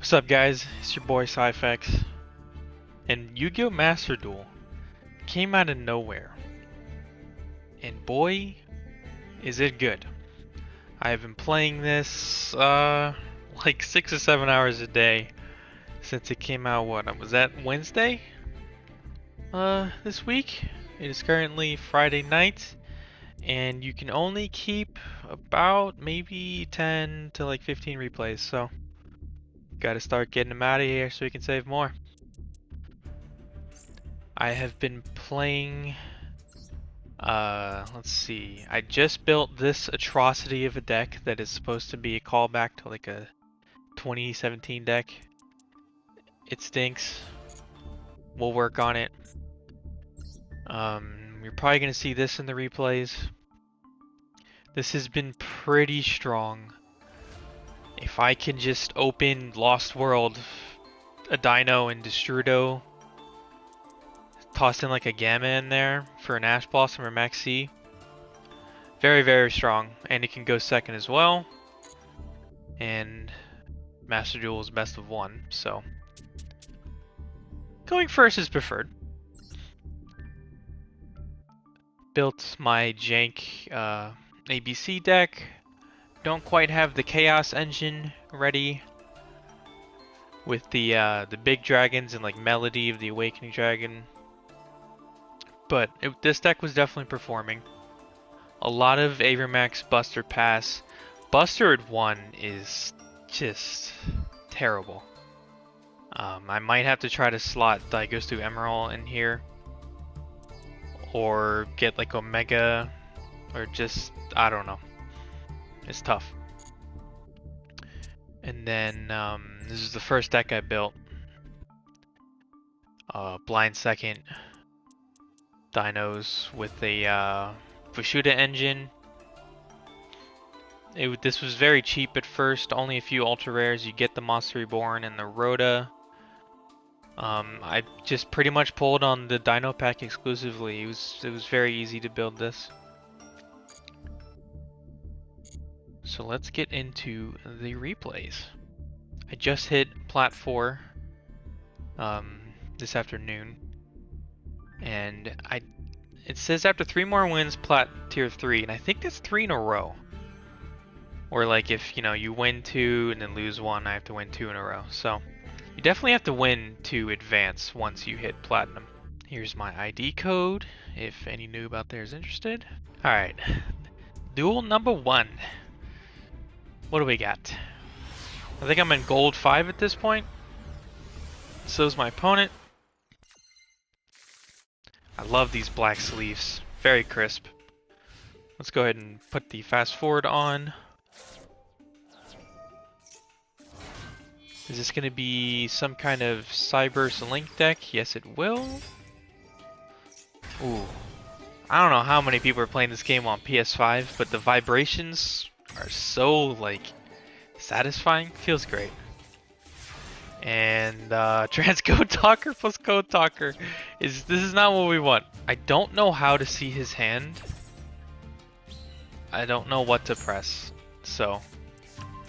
What's up, guys? It's your boy Cyphex, and Yu-Gi-Oh! Master Duel came out of nowhere, and boy, is it good. I have been playing this like 6 or 7 hours a day since it came out. What was that, Wednesday? This week. It is currently Friday night, and you can only keep about maybe 10 to like 15 replays. So, gotta start getting them out of here so we can save more. I have been playing, let's see, I just built this atrocity of a deck that is supposed to be a callback to like a 2017 deck. It stinks. We'll work on it. You're probably gonna see this in the replays. This has been pretty strong. If I can just open Lost World, a Dino, and Destrudo, toss in like a Gamma in there for an Ash Blossom or Maxi. Very, very strong. And it can go second as well. And Master Duel is best of one, so going first is preferred. Built my jank ABC deck. Don't quite have the Chaos engine ready with the big dragons and like Melody of the Awakening Dragon. But this deck was definitely performing. A lot of Avermax Buster Pass. Buster at 1 is just terrible. I might have to try to slot Daigustu Emerald in here. Or get like Omega. Or just, I don't know. It's tough. And then, this is the first deck I built. Blind second. Dinos with a Fushida engine. This was very cheap at first, only a few ultra rares. You get the Monster Reborn and the Rhoda. I just pretty much pulled on the Dino pack exclusively. It was very easy to build this. So let's get into the replays. I just hit Plat 4 this afternoon, and it says after 3 more wins, Plat Tier 3, and I think that's 3 in a row. Or like if, you win 2 and then lose 1, I have to win 2 in a row. So you definitely have to win to advance once you hit Platinum. Here's my ID code, if any noob out there is interested. Alright, duel number 1. What do we got? I think I'm in gold 5 at this point. So's my opponent. I love these black sleeves. Very crisp. Let's go ahead and put the fast forward on. Is this going to be some kind of Cyberse Link deck? Yes, it will. Ooh. I don't know how many people are playing this game on PS5, but the vibrations are so, like, satisfying. Feels great. And Transcode Talker plus Code Talker this is not what we want. I don't know how to see his hand. I don't know what to press. So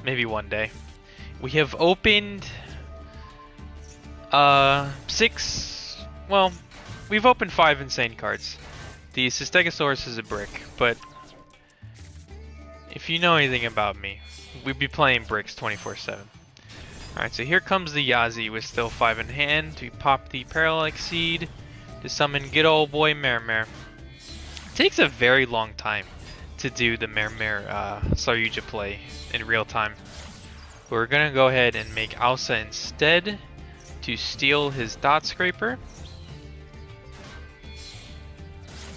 maybe one day. We have opened 6, well, we've opened 5 insane cards. The Stegosaurus is a brick, but if you know anything about me, we'd be playing bricks 24/7. Alright, so here comes the Yazi with still 5 in hand to pop the Parallax Seed to summon good old boy Mermer. It takes a very long time to do the Mermer Saryuja play in real time. We're gonna go ahead and make Alsa instead to steal his Dot Scraper.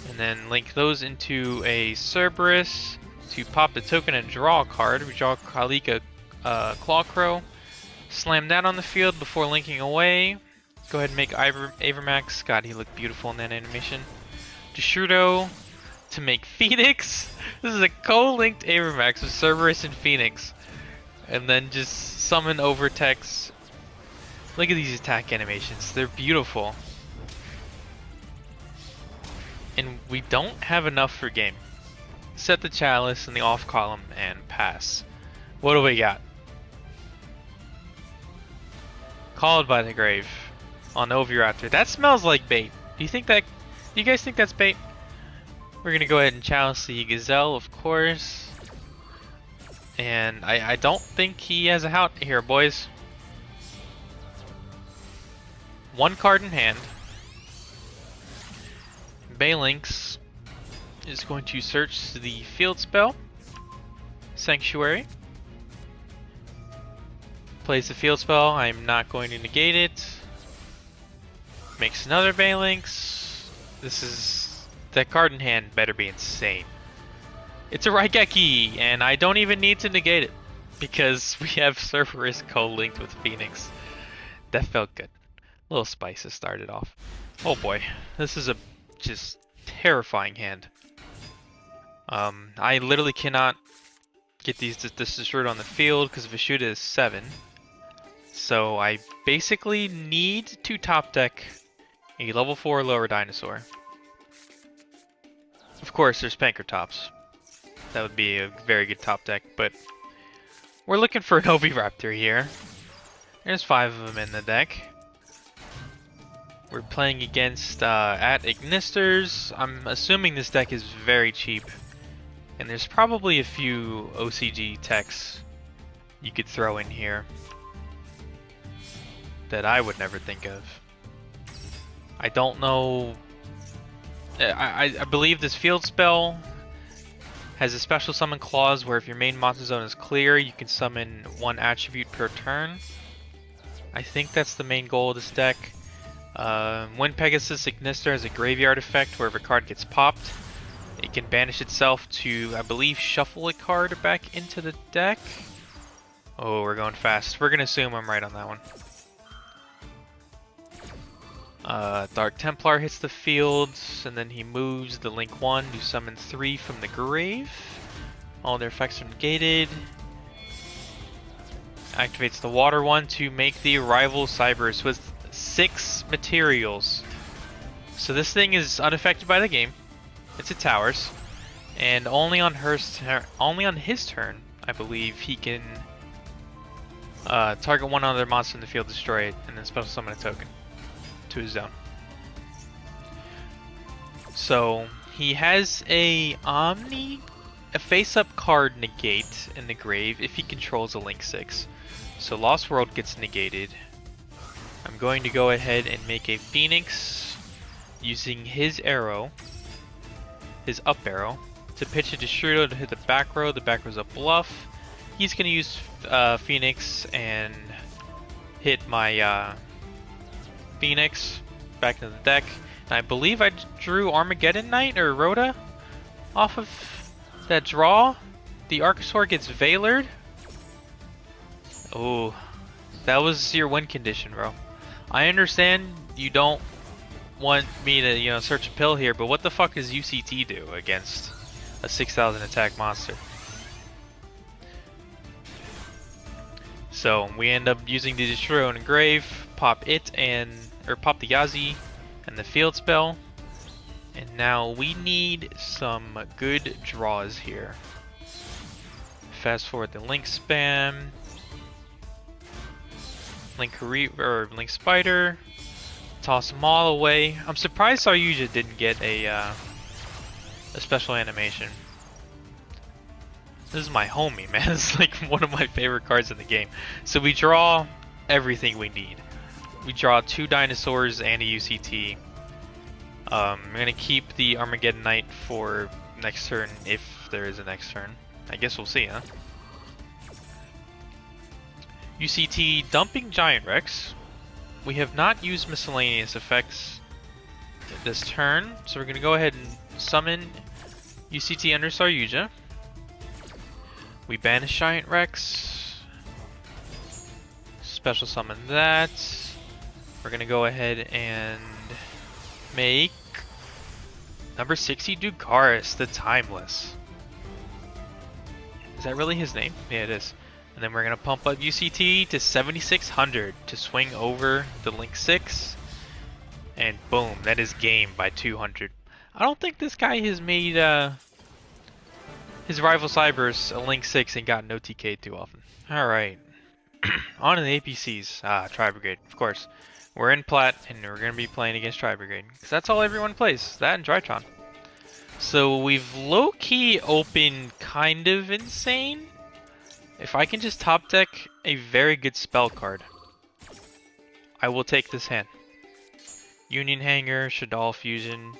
And then link those into a Cerberus to pop the token and draw a card. We draw Kalika Clawcrow. Slam that on the field before linking away. Go ahead and make Avermax. God, he looked beautiful in that animation. Deshudo to make Phoenix. This is a co-linked Avermax with Cerberus and Phoenix. And then just summon Overtex. Look at these attack animations. They're beautiful. And we don't have enough for game. Set the Chalice in the off column and pass. What do we got? Called by the grave on Oviraptor. That smells like bait. Do you think that? Do you guys think that's bait? We're gonna go ahead and challenge the Gazelle, of course. And I don't think he has a Hout here, boys. One card in hand. Balinx is going to search the field spell. Sanctuary. Plays the field spell. I'm not going to negate it. Makes another Balinx. This is... that card in hand better be insane. It's a Raigeki, and I don't even need to negate it because we have Cerberus co-linked with Phoenix. That felt good. A little spices started off. Oh boy, this is a just terrifying hand. I literally cannot get this destroyed on the field because Vishuda is 7. So I basically need to top deck a level 4 lower dinosaur. Of course, there's Pankratops. That would be a very good top deck, but we're looking for an Oviraptor here. There's 5 of them in the deck. We're playing against at Ignisters. I'm assuming this deck is very cheap. And there's probably a few OCG techs you could throw in here that I would never think of. I don't know. I believe this field spell has a special summon clause where if your main monster zone is clear, you can summon 1 attribute per turn. I think that's the main goal of this deck. When Pegasus Ignister has a graveyard effect, wherever a card gets popped, it can banish itself to, I believe, shuffle a card back into the deck. Oh, we're going fast. We're going to assume I'm right on that one. Dark Templar hits the field, and then he moves the Link 1 to summon 3 from the grave. All their effects are negated. Activates the water one to make the rival Cyberus with 6 materials. So this thing is unaffected by the game. It's at towers, and only on his turn, I believe, he can target one other monster in the field, destroy it, and then special summon a token to his zone. So he has a face-up card negate in the grave if he controls a Link 6. So Lost World gets negated. I'm going to go ahead and make a Phoenix using his arrow, his up arrow, to pitch a Destroyer to hit the back row. The back row's a bluff. He's going to use Phoenix and hit my Phoenix back into the deck. And I believe I drew Armageddon Knight or Rhoda off of that draw. The Archosaur gets Veilered. Oh, that was your win condition, bro. I understand you don't want me to, you know, search a pill here, but what the fuck does UCT do against a 6,000 attack monster? So we end up using the Destroyer on Grave, pop it pop the Yazi and the field spell. And now we need some good draws here. Fast forward the Link spam. Link Spider. Toss them all away. I'm surprised Saryuja didn't get a special animation. This is my homie, man. This is like one of my favorite cards in the game. So we draw everything we need. We draw 2 dinosaurs and a UCT. I'm gonna keep the Armageddon Knight for next turn if there is a next turn. I guess we'll see, huh? UCT dumping Giant Rex. We have not used miscellaneous effects this turn, so we're gonna go ahead and summon UCT under Saryuja. We banish Giant Rex. Special summon that. We're gonna go ahead and make number 60 Dugaris, the Timeless. Is that really his name? Yeah, it is. And then we're gonna pump up UCT to 7,600 to swing over the Link 6. And boom, that is game by 200. I don't think this guy has made his rival Cybers a Link 6 and gotten OTK too often. Alright. On to the APCs. Tri Brigade, of course. We're in Plat, and we're gonna be playing against Tri Brigade because that's all everyone plays. That and Drytron. So we've low-key opened kind of insane. If I can just top deck a very good spell card, I will take this hand. Union Hanger, Shadal Fusion.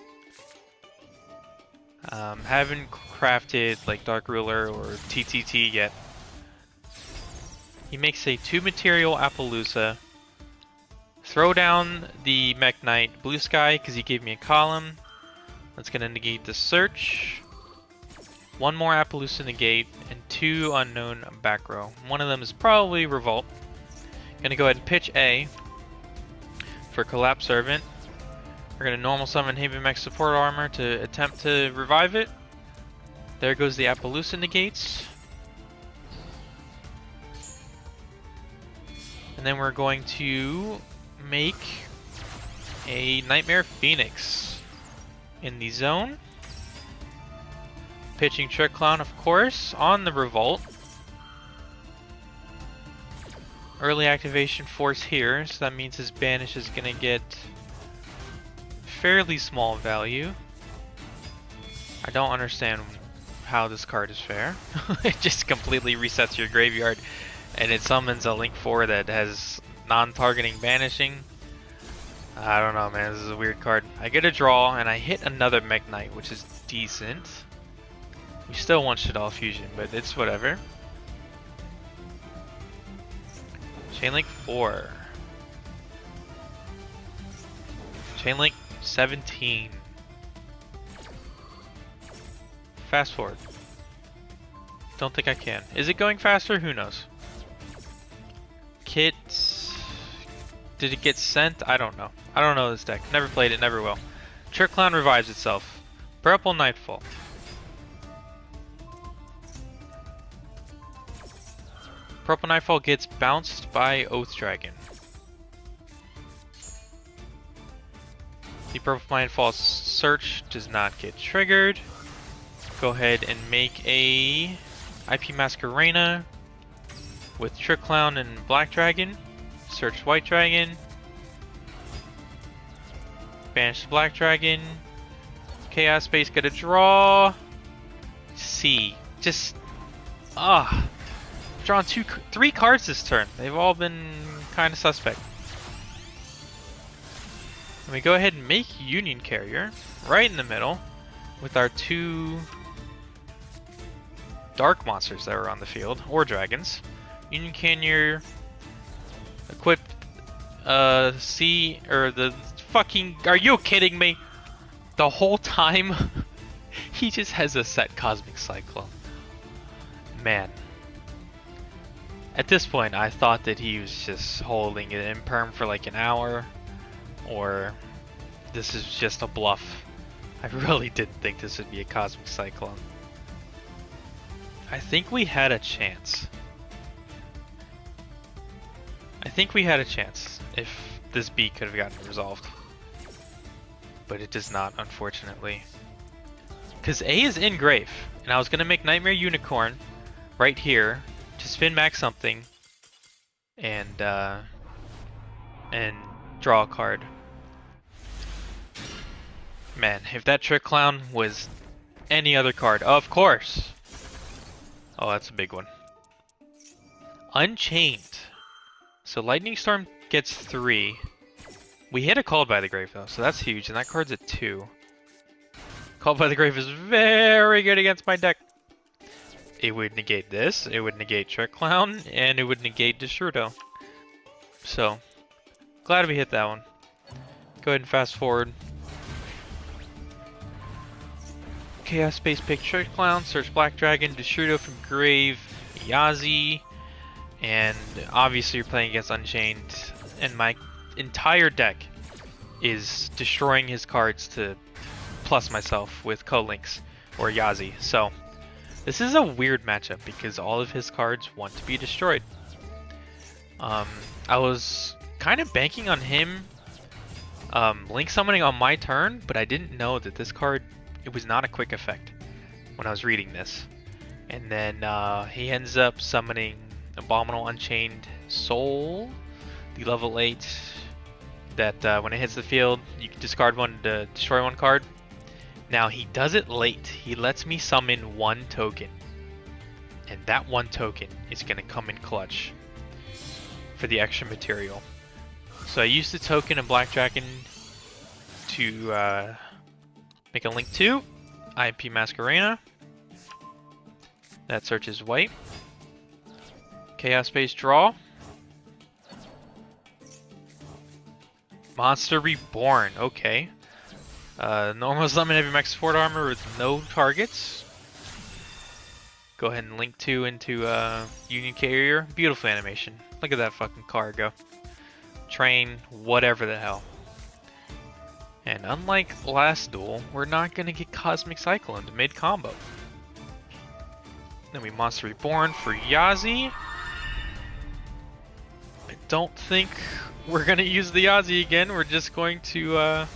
Haven't crafted like Dark Ruler or TTT yet. He makes a 2-material Appaloosa. Throw down the Mech Knight Blue Sky because he gave me a column. That's going to negate the search. 1 more Appaloosa negate and 2 unknown back row. One of them is probably Revolt. Going to go ahead and pitch A for Collapse Servant. We're going to normal summon Haven Mech Support Armor to attempt to revive it. There goes the Appaloosa negates. And then we're going to make a Nightmare Phoenix in the zone. Pitching Trick Clown, of course, on the Revolt. Early activation force here, so that means his banish is going to get fairly small value. I don't understand how this card is fair. It just completely resets your graveyard and it summons a Link 4 that has non-targeting banishing. I don't know, man. This is a weird card. I get a draw and I hit another Mech Knight, which is decent. We still want Shadal Fusion, but it's whatever. Chainlink 4. Chainlink 17. Fast forward. Don't think I can. Is it going faster? Who knows? Kit. Did it get sent? I don't know. I don't know this deck. Never played it, never will. Trick Clown revives itself. Purple Nightfall. Purple Nightfall gets bounced by Oath Dragon. The Purple Nightfall search does not get triggered. Go ahead and make a IP Masquerena with Trick Clown and Black Dragon. Search White Dragon. Banish the Black Dragon. Chaos Space, get a draw. C. Just drawn 3 cards this turn. They've all been kind of suspect. And we go ahead and make Union Carrier right in the middle with our 2 dark monsters that were on the field, or dragons. Union Carrier equip C, or the fucking, are you kidding me? The whole time he just has a set Cosmic Cyclone. Man. At this point I thought that he was just holding it in perm for like an hour, or this is just a bluff. I really didn't think this would be a Cosmic Cyclone. I think we had a chance. I think we had a chance if this B could have gotten resolved. But it does not, unfortunately. Because A is in grave, and I was going to make Nightmare Unicorn right here to spin back something and draw a card. Man, if that Trick Clown was any other card, of course. Oh, that's a big one. Unchained. So Lightning Storm gets 3. We hit a Called by the Grave though, so that's huge, and that card's at 2. Called by the Grave is very good against my deck. It would negate this, it would negate Trick Clown, and it would negate Desrudo. So, glad we hit that one. Go ahead and fast forward. Chaos Space pick Trick Clown, search Black Dragon, Desrudo from grave, Yazi, and obviously you're playing against Unchained, and my entire deck is destroying his cards to plus myself with Co-Links or Yazi. So this is a weird matchup because all of his cards want to be destroyed. I was kind of banking on him Link summoning on my turn, but I didn't know that this card, it was not a quick effect when I was reading this. And then he ends up summoning Abominable Unchained Soul, the level 8 that when it hits the field, you can discard one to destroy one card. Now he does it late. He lets me summon one token, and that one token is going to come in clutch for the extra material. So I used the token of Black Dragon to make a link to IP Masquerena. That searches white. Chaos Base draw. Monster Reborn, okay. Normal summon heavy max support armor with no targets. Go ahead and link 2 into Union Carrier. Beautiful animation. Look at that fucking car go. Train, whatever the hell. And unlike last duel, we're not gonna get Cosmic Cyclone mid-combo. Then we Monster Reborn for Yazi. I don't think we're gonna use the Yazi again. We're just going to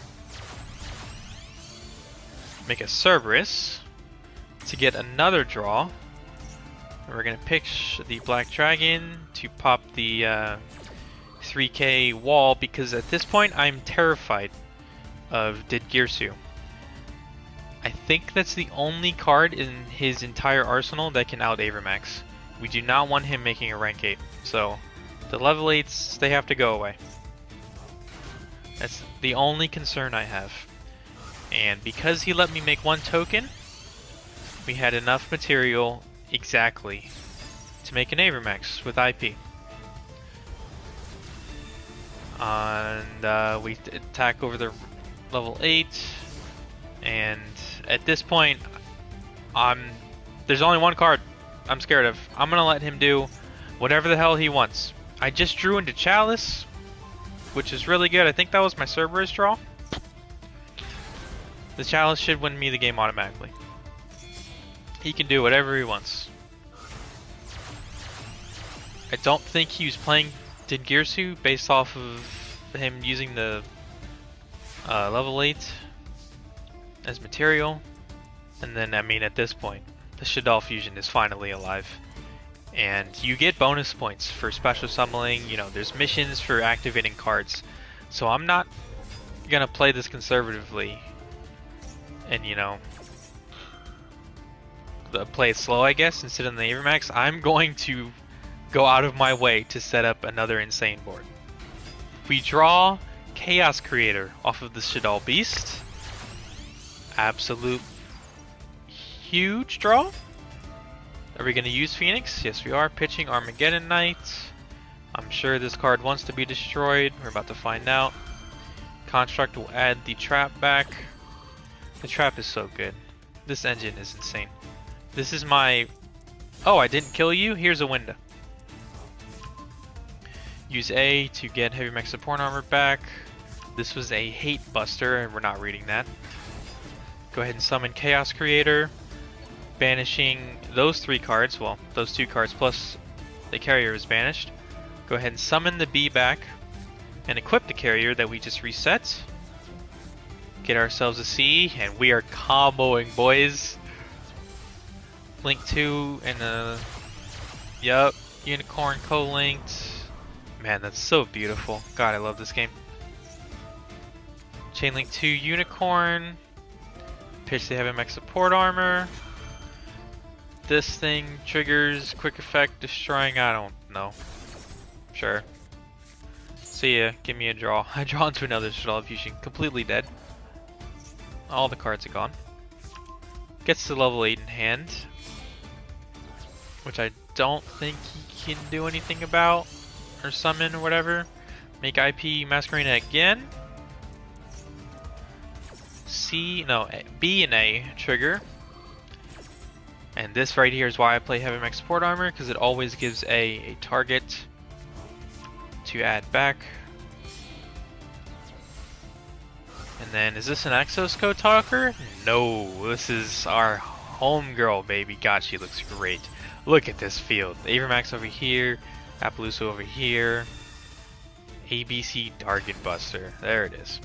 make a Cerberus to get another draw. And we're gonna pick the Black Dragon to pop the 3k wall, because at this point I'm terrified of Didgirsu. I think that's the only card in his entire arsenal that can out Avermax. We do not want him making a rank 8, so the level 8s, they have to go away. That's the only concern I have. And because he let me make one token, we had enough material exactly to make an Avermax with IP. And we attack over the level 8, and at this point, there's only one card I'm scared of. I'm gonna let him do whatever the hell he wants. I just drew into Chalice, which is really good. I think that was my Cerberus draw. The Chalice should win me the game automatically. He can do whatever he wants. I don't think he was playing Didgirsu based off of him using the level 8 as material. And then, I mean, at this point, the Shaddoll Fusion is finally alive. And you get bonus points for special summoning. You know, there's missions for activating cards. So I'm not gonna play this conservatively and, you know, play it slow, I guess, instead of the Avermax. I'm going to go out of my way to set up another insane board. We draw Chaos Creator off of the Shaddoll Beast. Absolute huge draw. Are we going to use Phoenix? Yes, we are. Pitching Armageddon Knight. I'm sure this card wants to be destroyed. We're about to find out. Construct will add the trap back. The trap is so good. This engine is insane. This is my... Oh, I didn't kill you? Here's a window. Use A to get heavy max support armor back. This was a hate buster, and we're not reading that. Go ahead and summon Chaos Creator. Banishing those 3 cards, well, those 2 cards plus the carrier is banished. Go ahead and summon the B back and equip the carrier that we just reset. Get ourselves a C, and we are comboing, boys. Link 2 and yup, Unicorn co-linked. Man, that's so beautiful. God, I love this game. Chainlink 2 Unicorn. Pitch the heavy max support armor. This thing triggers quick effect destroying, I don't know. Sure. See ya, give me a draw. I draw into another Shaddoll Fusion, completely dead. All the cards are gone. Gets to level 8 in hand, which I don't think he can do anything about, or summon or whatever. Make IP Masquerena again. B and A trigger. And this right here is why I play Heavy Max Support Armor, because it always gives a target to add back. And then, is this an Exos Code Talker? No, this is our homegirl, baby. God, she looks great. Look at this field. Avermax over here, Appaloosa over here, ABC Target Buster. There it is.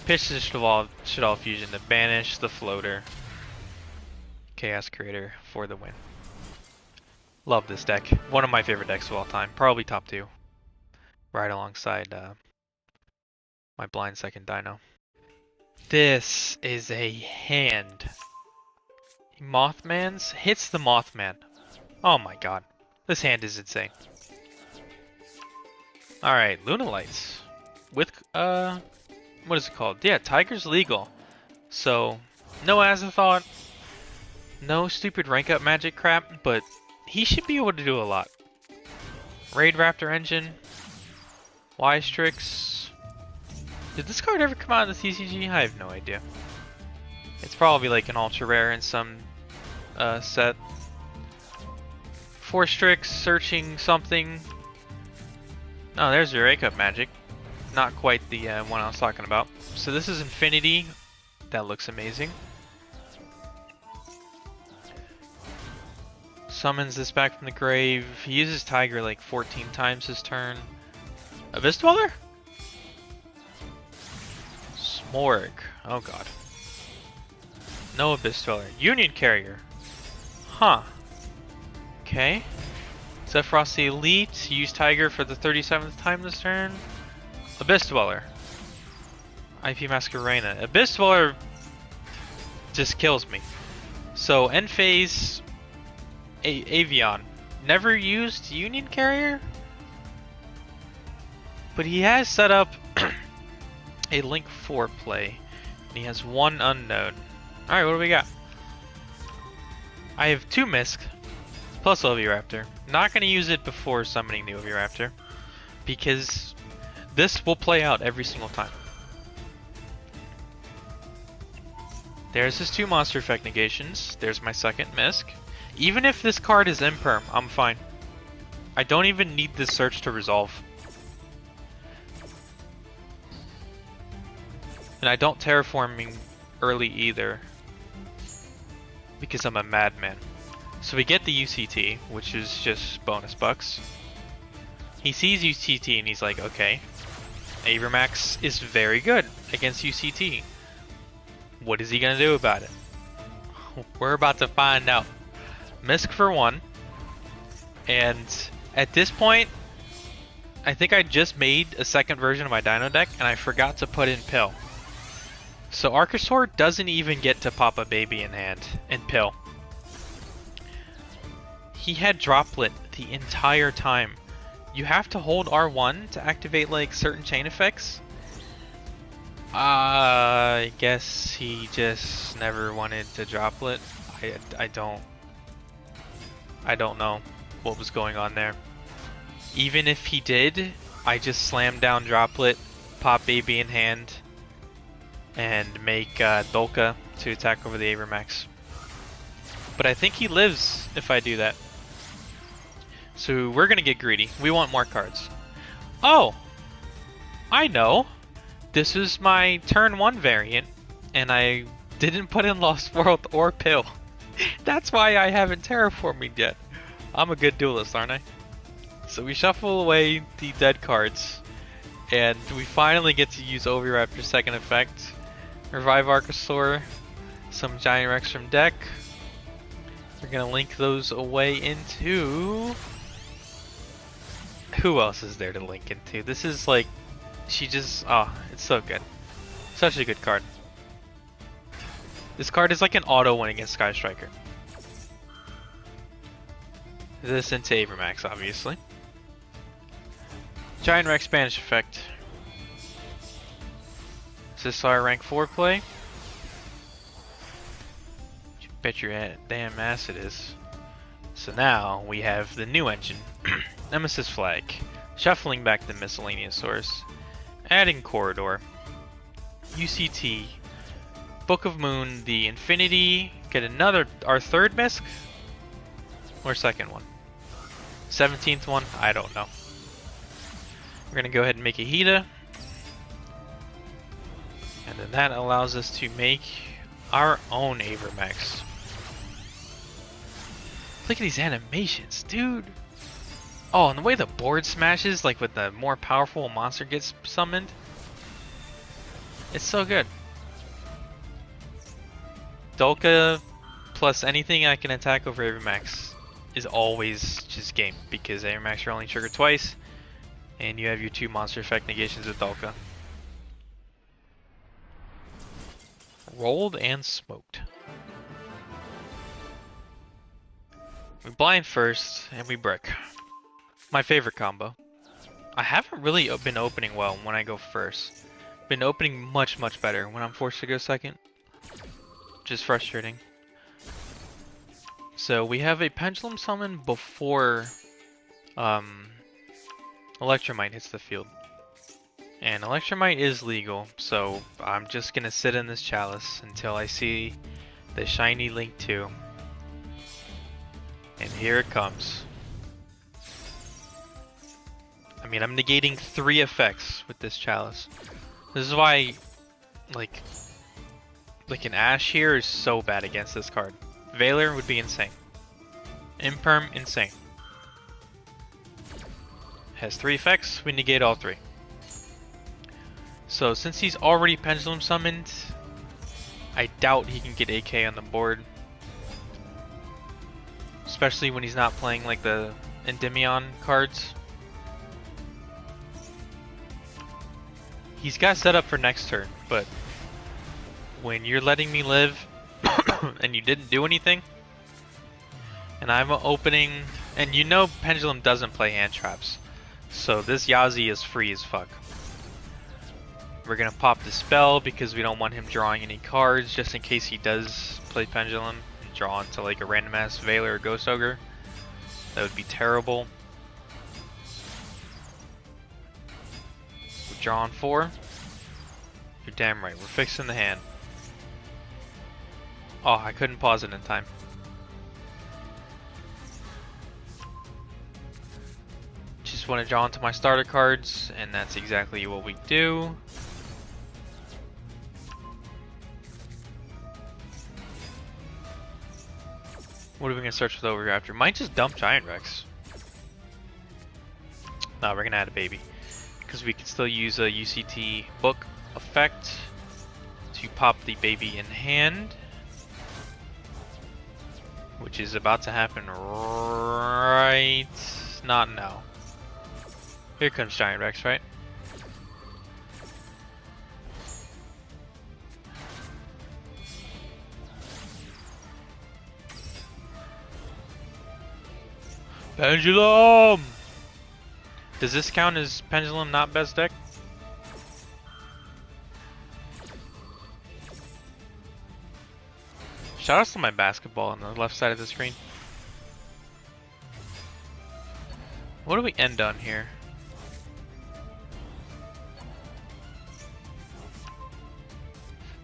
Pitch the Shaddoll Fusion to banish the floater. Chaos Creator for the win. Love this deck. One of my favorite decks of all time. Probably top 2. Right alongside my blind second Dino. This is a hand. Mothman's hits the Mothman. Oh my god. This hand is insane. Alright, Luna Lights. With, what is it called? Yeah, Tiger's legal. So, no Azathoth. No stupid rank up magic crap, but he should be able to do a lot. Raid Raptor Engine. Wise Tricks. Did this card ever come out in the TCG? I have no idea. It's probably like an ultra rare in some set. Force Tricks, searching something. Oh, there's your rank up magic. Not quite the one I was talking about. So this is Infinity. That looks amazing. Summons this back from the grave. He uses Tiger like 14 times his turn. Abyss Dweller? Smorg. Oh god. No Abyss Dweller. Union Carrier. Huh. Okay. Zephyros the Elite. Use Tiger for the 37th time this turn. Abyss Dweller. IP Masquerena. Abyss Dweller just kills me. So end phase. Avion. Never used Union Carrier? But he has set up a Link 4 play. And he has one unknown. Alright, what do we got? I have 2 Misk plus Oviraptor. Not going to use it before summoning the Oviraptor. Because this will play out every single time. There's his 2 monster effect negations. There's my second Misk. Even if this card is Imperm, I'm fine. I don't even need this search to resolve. And I don't terraforming early either. Because I'm a madman. So we get the UCT, which is just bonus bucks. He sees UCT and he's like, okay. Avermax is very good against UCT. What is he going to do about it? We're about to find out. Misk for 1. And at this point, I think I just made a second version of my Dino deck and I forgot to put in Pill. So Archosaur doesn't even get to pop a baby in hand and Pill. He had Droplet the entire time. You have to hold R1 to activate like certain chain effects. I guess he just never wanted to Droplet. I don't know what was going on there. Even if he did, I just slammed down Droplet, pop baby in hand, and make Dolka to attack over the Avermax. But I think he lives if I do that. So we're gonna get greedy. We want more cards. Oh! I know! This is my turn 1 variant, and I didn't put in Lost World or Pill. That's why I haven't terraformed yet. I'm a good duelist, aren't I? So we shuffle away the dead cards, and we finally get to use Oviraptor's second effect. Revive Archosaur, some Giant Rex from deck. We're gonna link those away into... Who else is there to link into? This is like... She just... Oh, it's so good. Such a good card. This card is like an auto win against Sky Striker. This into Avermax, obviously. Giant Rex Banish effect. Is this our rank 4 play? You bet your damn ass it is. So now we have the new engine. Nemesis Flag. Shuffling back the miscellaneous source. Adding Corridor. UCT. Book of Moon, the Infinity. Get another, our third Misk? Or second one? 17th one? I don't know. We're gonna go ahead and make a Hida. And then that allows us to make our own Avermax. Look at these animations, dude! Oh, and the way the board smashes, like with the more powerful monster gets summoned. It's so good. Dolka plus anything I can attack over Avermax. is always just game, because Air Max are only triggered twice, and you have your 2 monster effect negations with Dolka. Rolled and smoked. We blind first, and we brick. My favorite combo. I haven't really been opening well when I go first. Been opening much better when I'm forced to go second. Just frustrating. So we have a Pendulum Summon before Electromite hits the field. And Electromite is legal, so I'm just gonna sit in this Chalice until I see the shiny Link 2. And here it comes. I mean, I'm negating 3 effects with this Chalice. This is why, like an Ash here is so bad against this card. Valor would be insane. Imperm, insane. Has 3 effects, we negate all 3. So since he's already Pendulum Summoned, I doubt he can get AK on the board. Especially when he's not playing like the Endymion cards. He's got set up for next turn, but when you're letting me live and you didn't do anything, and I'm opening, and you know Pendulum doesn't play hand traps, so this Yazi is free as fuck. We're gonna pop the spell because we don't want him drawing any cards, just in case he does play Pendulum and draw into like a random ass Valor or Ghost Ogre. That would be terrible. We're drawing 4. You're damn right, we're fixing the hand. Oh, I couldn't pause it in time. Just want to draw into my starter cards, and that's exactly what we do. What are we gonna search with over after? Might just dump Giant Rex. No, we're gonna add a baby, because we can still use a UCT book effect to pop the baby in hand, which is about to happen right not now. Here comes Giant Rex, right? Pendulum! Does this count as Pendulum not best deck? Shout out to my basketball on the left side of the screen. What do we end on here?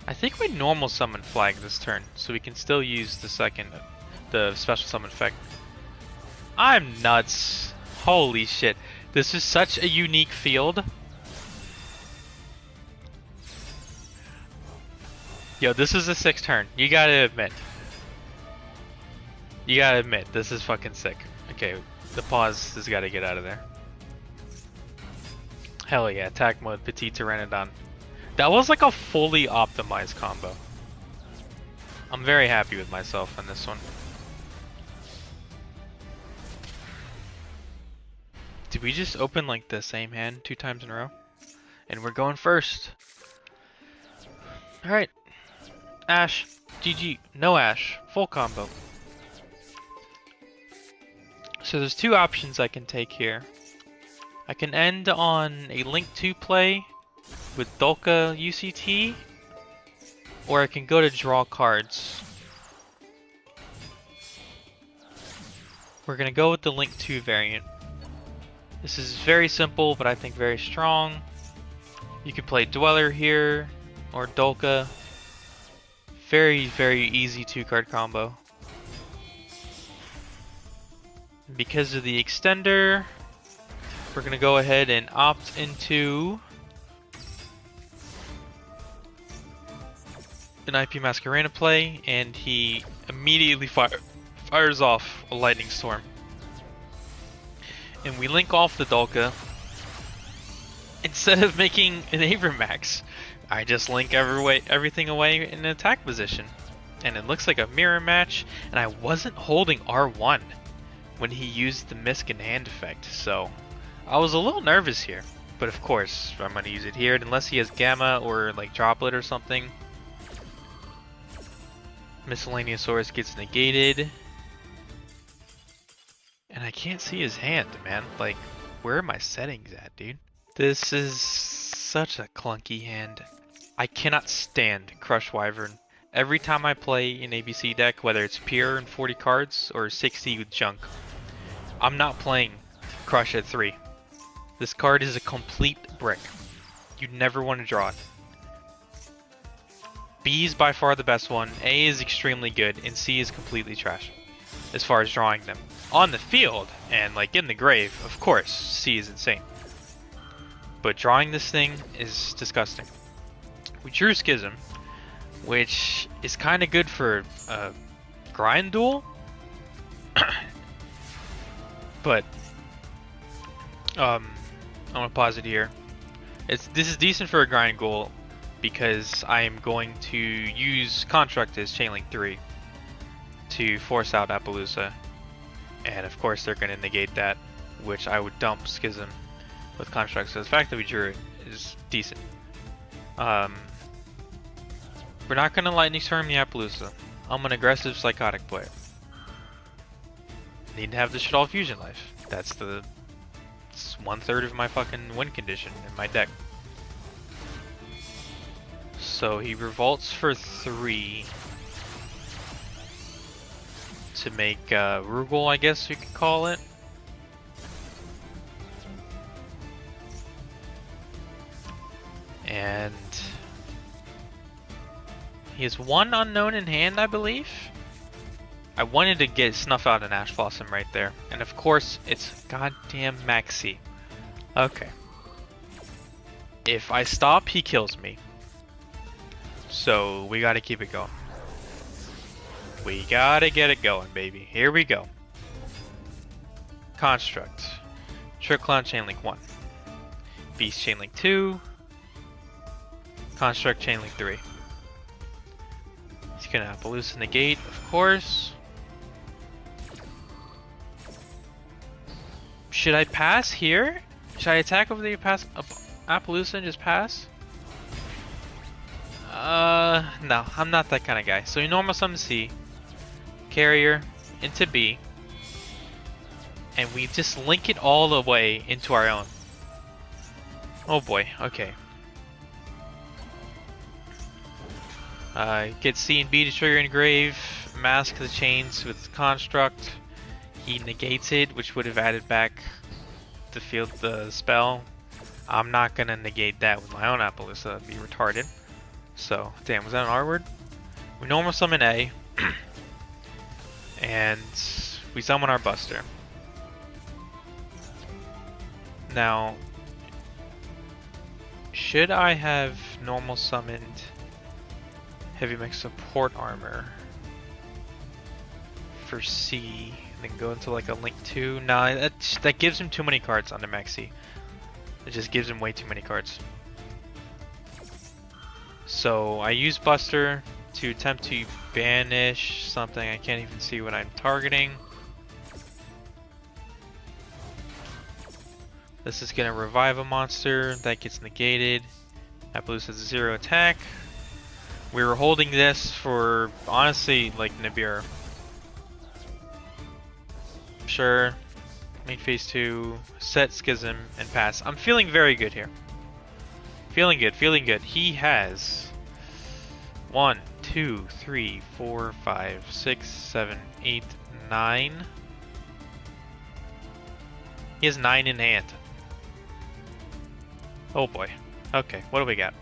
I think we normal summon Flag this turn, so we can still use the special summon effect. I'm nuts. Holy shit. This is such a unique field. Yo, this is a 6th turn. You gotta admit. This is fucking sick. Okay, the pause has gotta get out of there. Hell yeah, attack mode, Petit Pteranodon. That was like a fully optimized combo. I'm very happy with myself on this one. Did we just open like the same hand 2 times in a row? And we're going first. Alright. Ash. GG. No Ash. Full combo. So there's 2 options I can take here. I can end on a Link 2 play with Dolka UCT, or I can go to draw cards. We're gonna go with the Link 2 variant. This is very simple, but I think very strong. You could play Dweller here, or Dolka. Very easy 2-card combo. And because of the extender, we're gonna go ahead and opt into an IP Masquerena play, and he immediately fires off a Lightning Storm. And we link off the Dolka. Instead of making an Abramax, I just link everything away in an attack position. And it looks like a mirror match, and I wasn't holding R1. when he used the Misc and hand effect, so I was a little nervous here. But of course, I'm going to use it here, unless he has Gamma or like Droplet or something. Miscellaneousaurus gets negated. And I can't see his hand, man. Like, where are my settings at, dude? This is such a clunky hand. I cannot stand Crush Wyvern. Every time I play an ABC deck, whether it's pure and 40 cards or 60 with junk, I'm not playing Crush at 3. This card is a complete brick. You never want to draw it. B is by far the best one, A is extremely good, and C is completely trash as far as drawing them. On the field, and like in the grave, of course, C is insane. But drawing this thing is disgusting. We drew Schism, which is kind of good for a grind duel. But I'm gonna pause it here. This is decent for a grind goal because I am going to use Construct as Chainlink 3 to force out Appaloosa, and of course they're going to negate that, which I would dump Schism with Construct. So the fact that we drew it is decent. We're not going to Lightning Storm the Appaloosa. I'm an aggressive Psychotic player. Need to have the Shaddoll Fusion Life. That's 1/3 of my fucking win condition in my deck. So he revolts for 3 to make Rugal, I guess you could call it. And he has 1 unknown in hand, I believe. I wanted to get Snuff Out an Ash Blossom right there. And of course, it's goddamn Maxi. Okay. If I stop, he kills me. So we gotta keep it going. We gotta get it going, baby. Here we go. Construct. Trick Clown Chainlink 1. Beast Chainlink 2. Construct Chainlink 3. He's gonna Appaloosa negate, of course. Should I pass here? Should I attack over the Appaloosa and just pass? No, I'm not that kind of guy. So you normal summon C, Carrier into B, and we just link it all the way into our own. Oh boy, okay. Get C and B to trigger Engrave, mask the chains with Construct. He negates it, which would have added back to field the spell. I'm not gonna negate that with my own Appaloosa, that'd be retarded. So, damn, was that an R word? We normal summon A, and we summon our Buster. Now, should I have normal summoned Heavy Mech Support Armor for C, and then go into like a Link 2? Nah, that gives him too many cards under Maxi. It just gives him way too many cards. So I use Buster to attempt to banish something. I can't even see what I'm targeting. This is gonna revive a monster that gets negated. Appaloosa has 0 attack. We were holding this for honestly like Nibiru. Sure. Make phase 2, set Schism, and pass. I'm feeling very good here. Feeling good, feeling good. He has 1, 2, 3, 4, 5, 6, 7, 8, 9. He has 9 in hand. Oh boy. Okay, what do we got?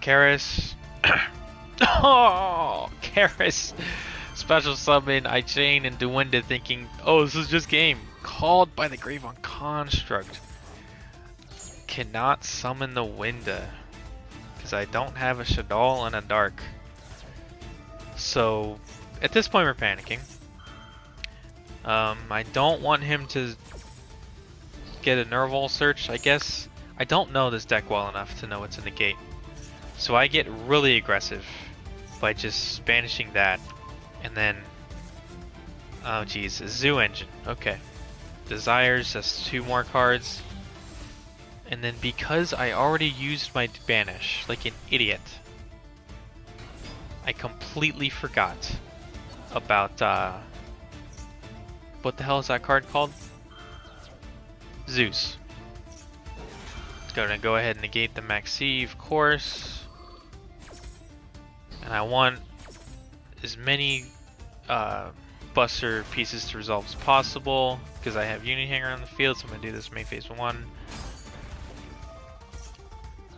Karis. Oh, Karis. Special summon, I chain and Duwenda thinking, oh, this is just game. Called by the Grave on Construct. Cannot summon the Winda because I don't have a Shaddoll and a Dark. So at this point we're panicking. I don't want him to get a Nerval search, I guess. I don't know this deck well enough to know it's in the gate. So I get really aggressive by just banishing that. And then, oh geez, a Zoo Engine. Okay. Desires, that's 2 more cards. And then because I already used my banish, like an idiot, I completely forgot about, what the hell is that card called? Zeus. It's gonna go ahead and negate the Maxi, of course. And I want as many Buster pieces to resolve as possible, because I have Union Hanger on the field, so I'm gonna do this main phase 1.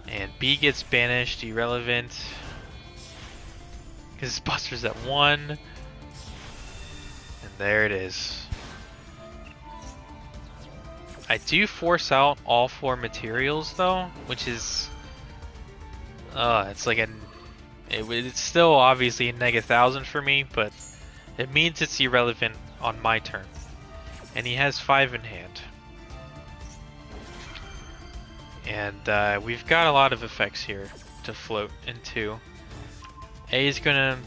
And B gets banished, irrelevant. Because Buster's at 1. And there it is. I do force out all 4 materials though, which is... it's like it's still obviously a -1000 for me, but it means it's irrelevant on my turn. And he has 5 in hand. And we've got a lot of effects here to float into. A is gonna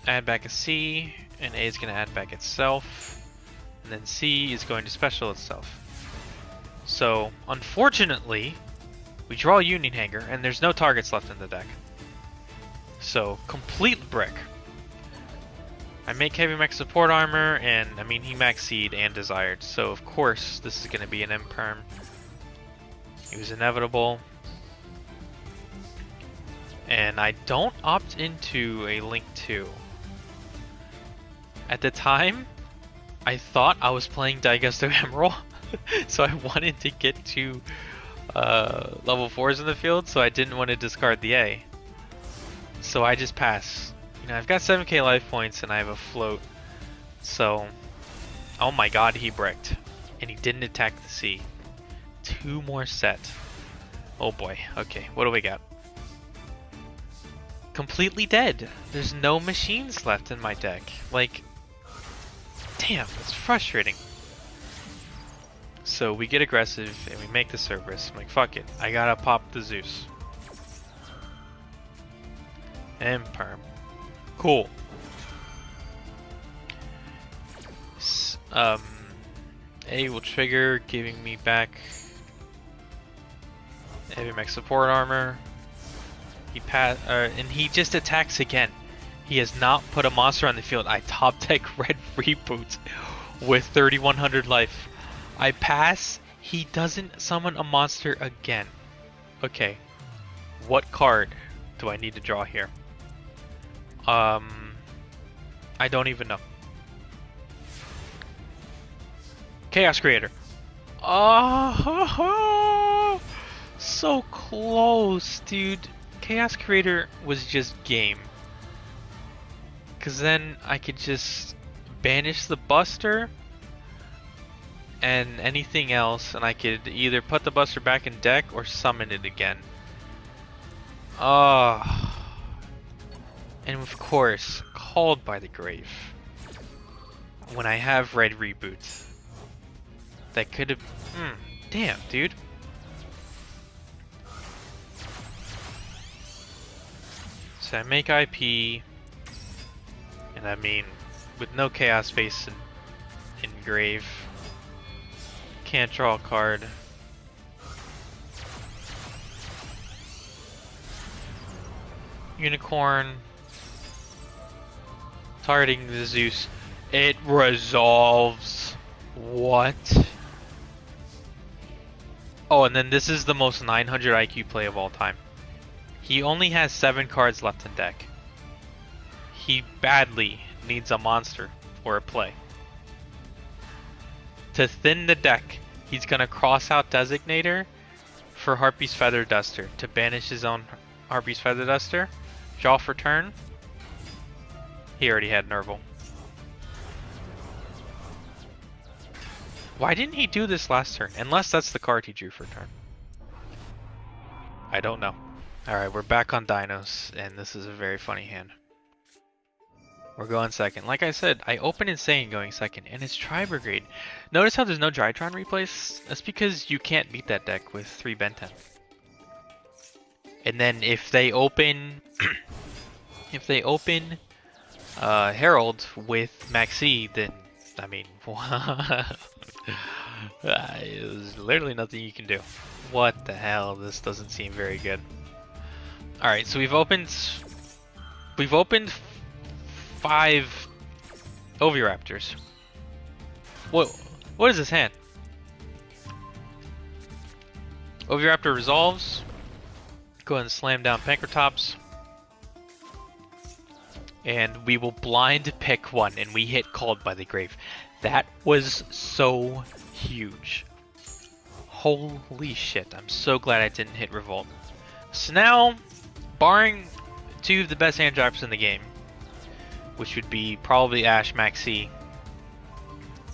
add back a C, and A is gonna add back itself, and then C is going to special itself. So, unfortunately, we draw a Union Hanger, and there's no targets left in the deck. So, complete brick. I make Heavy Mech Support Armor, and I mean, he Max Seed and Desired, so of course this is gonna be an Imperm. It was inevitable. And I don't opt into a Link 2. At the time, I thought I was playing Daigusto Emerald, so I wanted to get to level 4s in the field, so I didn't want to discard the A. So I just pass. You know, I've got 7k life points and I have a float. So, oh my god, he bricked. And he didn't attack the C. 2 more set. Oh boy, okay, what do we got? Completely dead. There's no machines left in my deck. Like, damn, it's frustrating. So we get aggressive and we make the Cerberus. I'm like, fuck it, I gotta pop the Zeus. Imperm. Cool. A will trigger, giving me back Heavy Mech Support Armor. He and he just attacks again. He has not put a monster on the field. I top deck Red Reboot with 3100 life. I pass. He doesn't summon a monster again. Okay. What card do I need to draw here? I don't even know. Chaos Creator. Oh, so close, dude. Chaos Creator was just game. Because then I could just banish the Buster and anything else, and I could either put the Buster back in deck or summon it again. Oh. And of course, Called by the Grave. When I have Red Reboot. That could have... damn, dude. So I make IP, and I mean, with no Chaos Face in Grave, can't draw a card. Unicorn, targeting the Zeus, it resolves. What? Oh, and then this is the most 900 IQ play of all time. He only has 7 cards left in deck. He badly needs a monster or a play. To thin the deck, he's gonna cross out Designator for Harpy's Feather Duster to banish his own Harpy's Feather Duster. Draw for turn. He already had Nerval. Why didn't he do this last turn? Unless that's the card he drew for turn. I don't know. Alright, we're back on Dinos, and this is a very funny hand. We're going second. Like I said, I open Insane going second, and it's Tri-Brigade. Notice how there's no Drytron replace? That's because you can't beat that deck with 3 Benten. And then if they open If they open Herald with Maxi, then I mean, there's literally nothing you can do. What the hell? This doesn't seem very good. All right, so we've opened 5 Oviraptors. What is this hand? Oviraptor resolves. Go ahead and slam down Pankratops. And we will blind pick one, and we hit Called by the Grave. That was so huge. Holy shit, I'm so glad I didn't hit Revolt. So now, barring 2 of the best hand drops in the game, which would be probably Ash Maxi,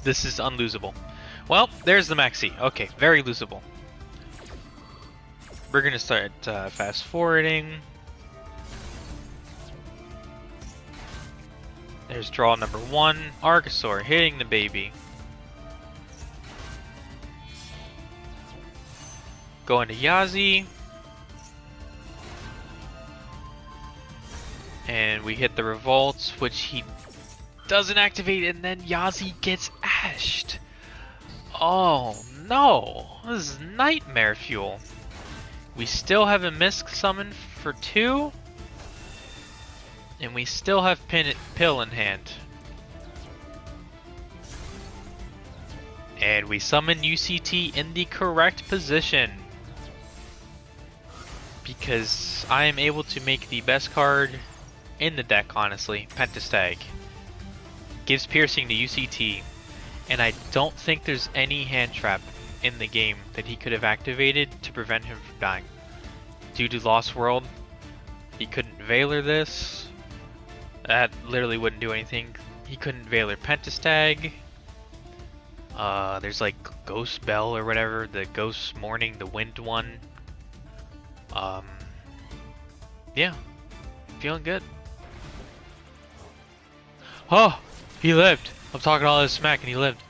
this is unlosable. Well, there's the Maxi. Okay, very losable. We're gonna start fast forwarding. There's draw number 1, Archosaur hitting the baby. Going to Yazi. And we hit the Revolts, which he doesn't activate, and then Yazi gets ashed. Oh no, this is nightmare fuel. We still have a Misk summon for 2. And we still have Pill in hand. And we summon UCT in the correct position. Because I am able to make the best card in the deck, honestly. Pentastag. Gives piercing to UCT. And I don't think there's any hand trap in the game that he could have activated to prevent him from dying. Due to Lost World, he couldn't Veiler this. That literally wouldn't do anything. He couldn't Veiler Pentastag. There's like Ghost Bell or whatever, the Ghost Morning, the Wind one. Yeah, feeling good. Oh, he lived. I'm talking all this smack and he lived.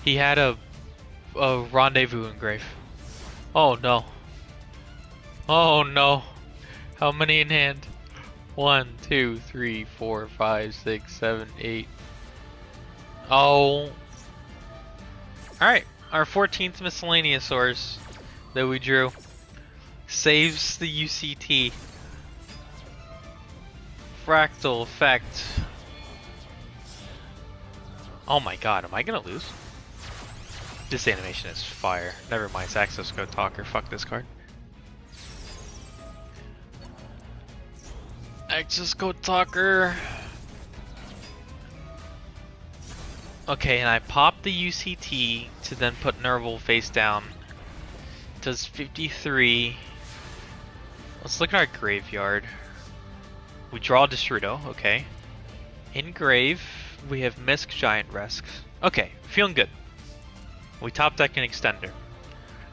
He had a rendezvous engrave. Oh no. Oh no. How many in hand? 1, 2, 3, 4, 5, 6, 7, 8. Oh. Alright, our 14th miscellaneous source that we drew saves the UCT. Fractal effect. Oh my god, am I gonna lose? This animation is fire. Never mind, Saxos Go Talker. Fuck this card. Access Code Talker. Okay, and I pop the UCT to then put Nerval face down. Does 53. Let's look at our graveyard. We draw Destrudo, okay. In grave, we have Misk Giant Resk. Okay, feeling good. We top deck an Extender.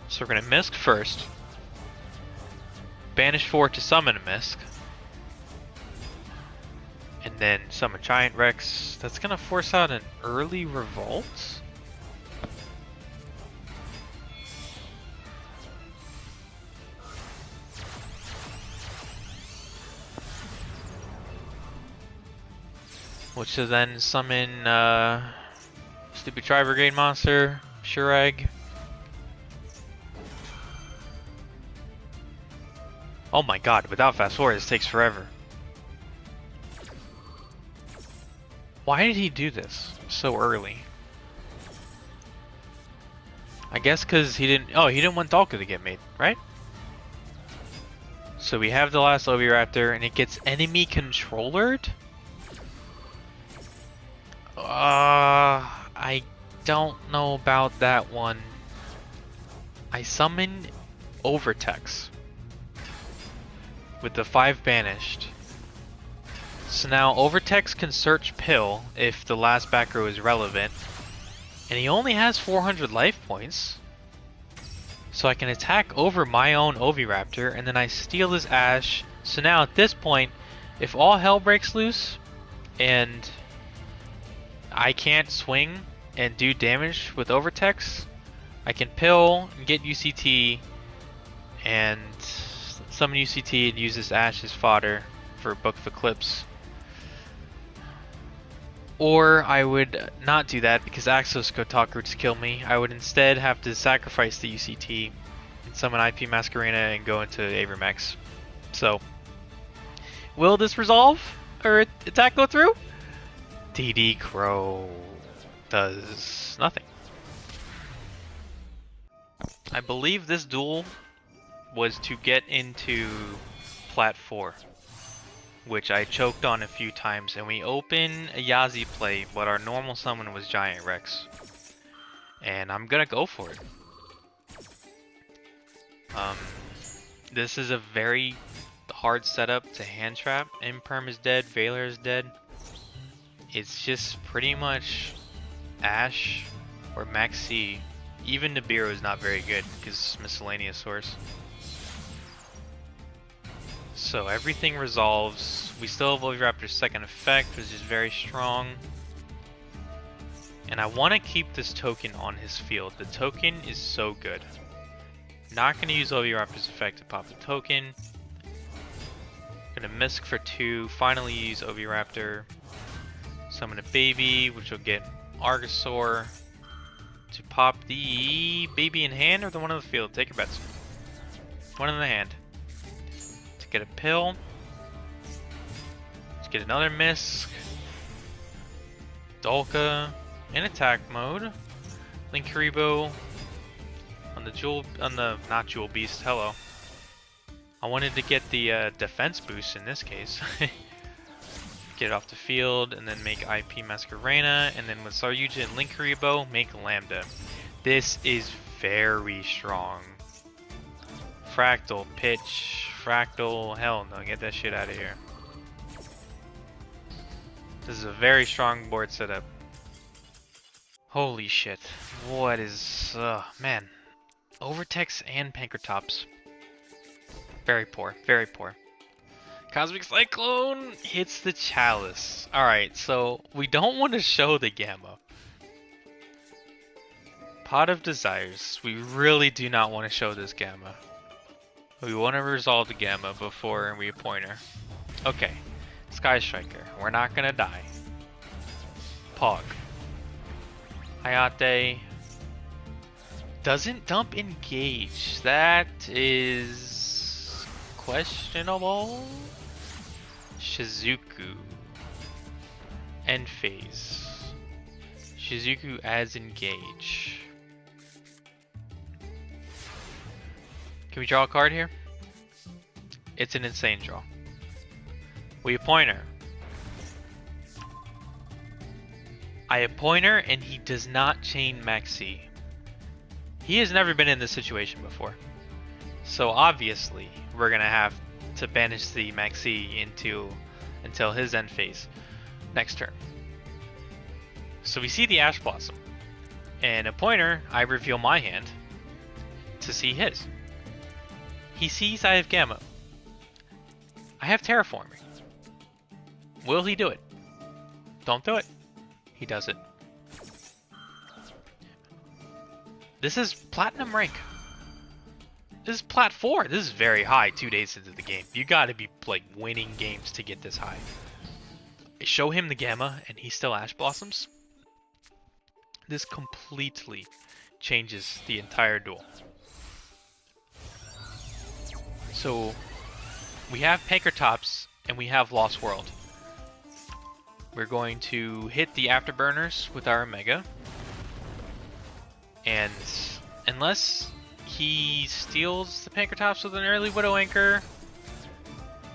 So we're gonna Misk first. Banish 4 to summon a Misk. And then summon Giant Rex. That's gonna force out an early Revolt. Which will then summon stupid Tri-Brigade monster, Shurag. Oh my god, without fast forward this takes forever. Why did he do this so early? I guess because he didn't want Dalka to get made, right? So we have the last Oviraptor and it gets enemy controllered? I don't know about that one. I summon Overtex with the 5 banished. So now Overtex can search Pill if the last back row is relevant. And he only has 400 life points. So I can attack over my own Oviraptor and then I steal his Ash. So now at this point, if all hell breaks loose and I can't swing and do damage with Overtex, I can Pill and get UCT and summon UCT and use this Ash as fodder for Book of Eclipse. Or I would not do that because Axos Kotaku would just kill me. I would instead have to sacrifice the UCT and summon IP Masquerena and go into Avermax. So, will this resolve? Or attack go through? DD Crow does nothing. I believe this duel was to get into Plat 4. Which I choked on a few times, and we open a Yazi play, but our normal summon was Giant Rex. And I'm gonna go for it. This is a very hard setup to hand trap. Imperm is dead, Valor is dead. It's just pretty much Ash or Maxi. Even Nibiru is not very good because miscellaneous source. So everything resolves. We still have Oviraptor's second effect, which is very strong. And I want to keep this token on his field. The token is so good. Not going to use Oviraptor's effect to pop the token. Going to Misk for 2, finally use Oviraptor. Summon a baby, which will get Argosaur to pop the baby in hand or the one on the field. Take your bets. One in the hand. Get a pill. Let's get another Misk. Dolka in attack mode. Linkuriboh on the not Jewel Beast. Hello. I wanted to get the defense boost in this case. Get it off the field and then make IP Masquerena, and then with Saryuja and Linkuriboh make Lambda. This is very strong. Fractal, pitch, fractal, hell no, get that shit out of here. This is a very strong board setup. Holy shit, what is, man. Overtex and Pankratops. Very poor, very poor. Cosmic Cyclone hits the Chalice. Alright, so we don't want to show the Gamma. Pot of Desires, we really do not want to show this Gamma. We want to resolve the Gamma before we appoint her. Okay, Sky Striker. We're not gonna die. Pog. Hayate. Doesn't dump Engage. That is questionable. Shizuku. End phase. Shizuku as Engage. Can we draw a card here? It's an insane draw. We appoint her. I appoint her and he does not chain Maxi. He has never been in this situation before. So obviously we're gonna have to banish the Maxi until his end phase next turn. So we see the Ash Blossom. And appoint her, I reveal my hand to see his. He sees I have Gamma. I have Terraforming. Will he do it? Don't do it. He does it. This is Platinum rank. This is Plat 4. This is very high 2 days into the game. You gotta be like winning games to get this high. I show him the Gamma and he still Ash Blossoms. This completely changes the entire duel. So we have Pankratops and we have Lost World. We're going to hit the Afterburners with our Omega. And unless he steals the Pankratops with an early Widow Anchor,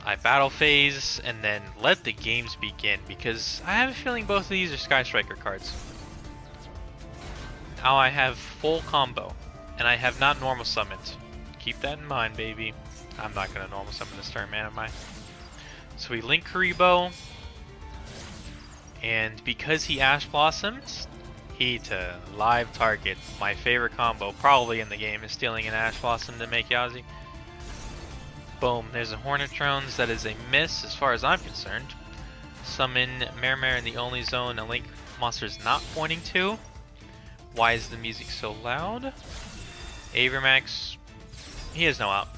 I battle phase and then let the games begin, because I have a feeling both of these are Sky Striker cards. Now I have full combo and I have not normal summoned. Keep that in mind, baby. I'm not going to normal summon this turn, man, am I? So we link Kuriboh, and because he Ash Blossomed, he to live target. My favorite combo probably in the game is stealing an Ash Blossom to make Yazi. Boom, there's a Hornetrones. That is a miss as far as I'm concerned. Summon Mermare in the only zone a Link monster is not pointing to. Why is the music so loud? Avermax, he has no out.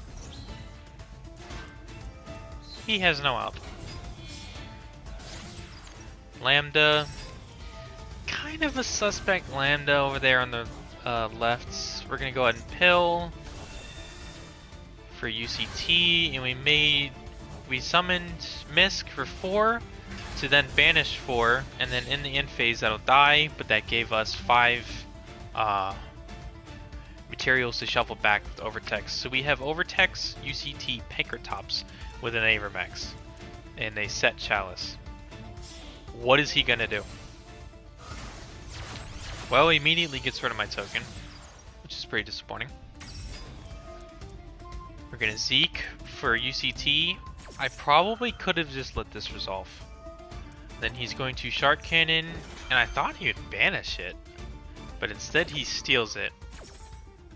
He has no out. Lambda. Kind of a suspect Lambda over there on the left. We're gonna go ahead and pill for UCT, and we summoned Misk for 4 to then banish 4, and then in the end phase that'll die, but that gave us 5 materials to shuffle back with Overtex. So we have Overtex, UCT, Pankratops with an Avermax, and a set Chalice. What is he gonna do? Well, he immediately gets rid of my token, which is pretty disappointing. We're gonna Zeke for UCT. I probably could have just let this resolve. Then he's going to Shark Cannon, and I thought he would banish it, but instead he steals it.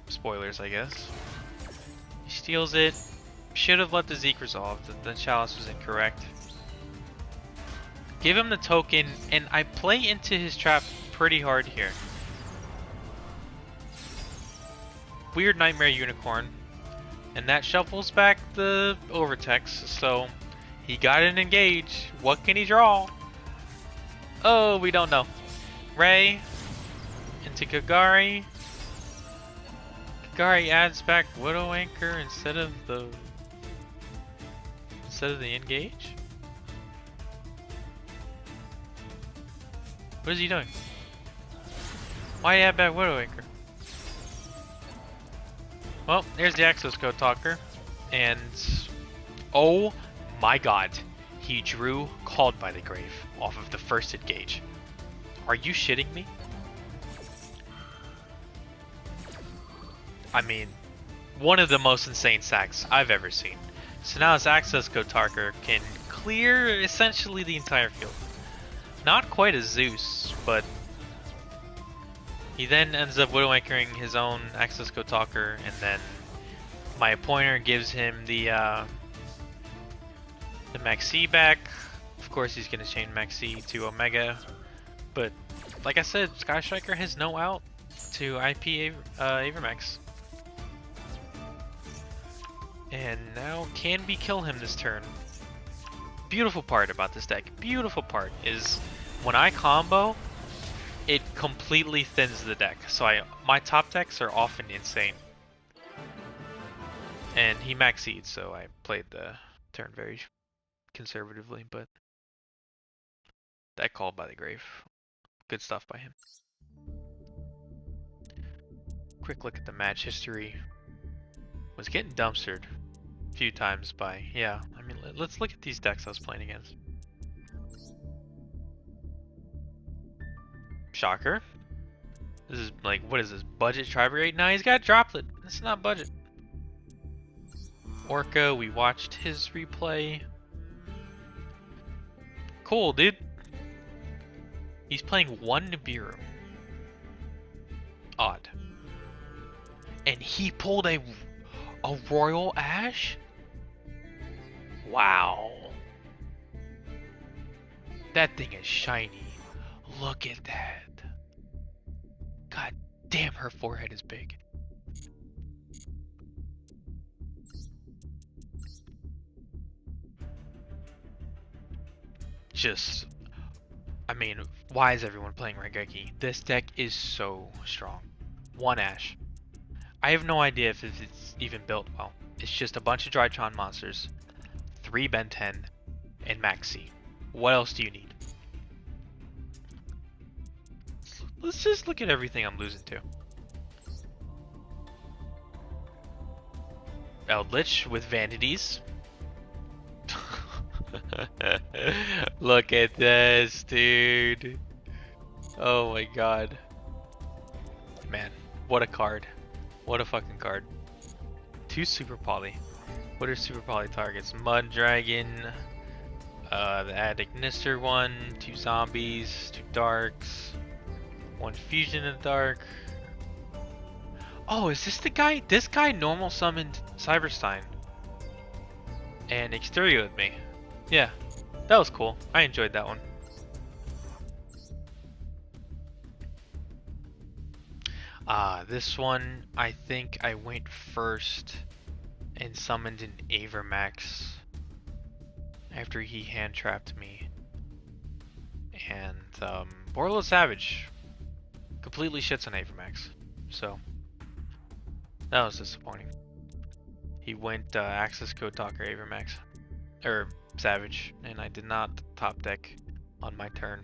Spoilers, I guess. He steals it. Should have let the Zeke resolve. The Chalice was incorrect. Give him the token, and I play into his trap pretty hard here. Weird Nightmare Unicorn. And that shuffles back the Overtex, so he got an engage. What can he draw? Oh, we don't know. Ray into Kagari. Kagari adds back Widow Anchor instead of the engage. What is he doing? Why add back Widow Anchor? Well, there's the access code talker, and oh my god, he drew Called by the Grave off of the first engage. Are you shitting me? I mean, one of the most insane sacks I've ever seen. So now his access code talker can clear essentially the entire field. Not quite a Zeus, but he then ends up Widow Anchoring his own access code talker, and then my appointer gives him the Maxi back. Of course, he's gonna chain Maxi to Omega, but like I said, Sky Striker has no out to IP Avermax. And now can we kill him this turn? Beautiful part about this deck, beautiful part is when I combo, it completely thins the deck. So my top decks are often insane. And he maxied, so I played the turn very conservatively, but that Called by the Grave. Good stuff by him. Quick look at the match history. Was getting dumpstered a few times by, yeah, I mean, let's look at these decks I was playing against. Shocker. This is like, what is this, budget Tribrigade? Nah, he's got Droplet. This is not budget. Orca, we watched his replay. Cool, dude. He's playing 1 Nibiru. Odd. And he pulled a Royal Ash? Wow. That thing is shiny. Look at that. God damn, her forehead is big. Just, I mean, why is everyone playing Raigeki? This deck is so strong. 1 Ash. I have no idea if it's even built well. It's just a bunch of Drytron monsters, 3 Ben 10, and Maxi. What else do you need? Let's just look at everything I'm losing to. Eldritch with Vanities. Look at this, dude. Oh my god. Man, what a card. What a fucking card. 2 Super Poly. What are Super Poly targets? Mud Dragon, the Addict Nister one, 2 Zombies, 2 Darks, 1 Fusion in the Dark. Oh, is this the guy? This guy normal summoned Cyberstein and Exterior with me. Yeah, that was cool. I enjoyed that one. This one, I think I went first and summoned an Avermax after he hand trapped me. and Borlo Savage completely shits on Avermax, so that was disappointing. He went Access Code Talker Avermax, or Savage, and I did not top deck on my turn.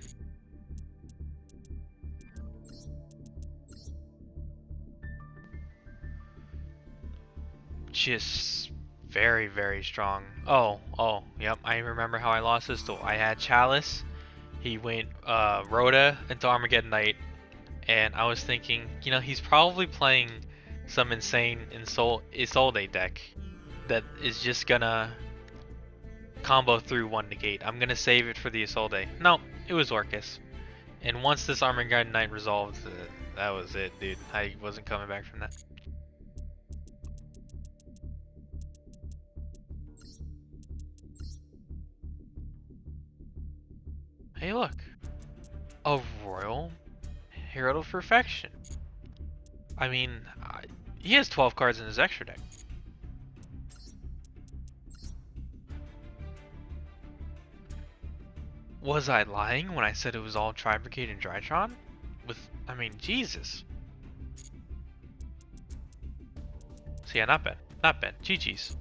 Just very, very strong. Oh, yep, I remember how I lost this duel. I had Chalice, he went Rhoda into Armageddon Knight, and I was thinking, you know, he's probably playing some insane Isolde deck that is just gonna combo through one negate. I'm gonna save it for the Isolde. No, it was Orcus. And once this Armageddon Knight resolved, that was it, dude. I wasn't coming back from that. Hey, look. A Royal Herald of Perfection. I mean, he has 12 cards in his extra deck. Was I lying when I said it was all Tri-Brigade and Drytron? I mean, Jesus. So yeah, not bad. Not bad. GG's.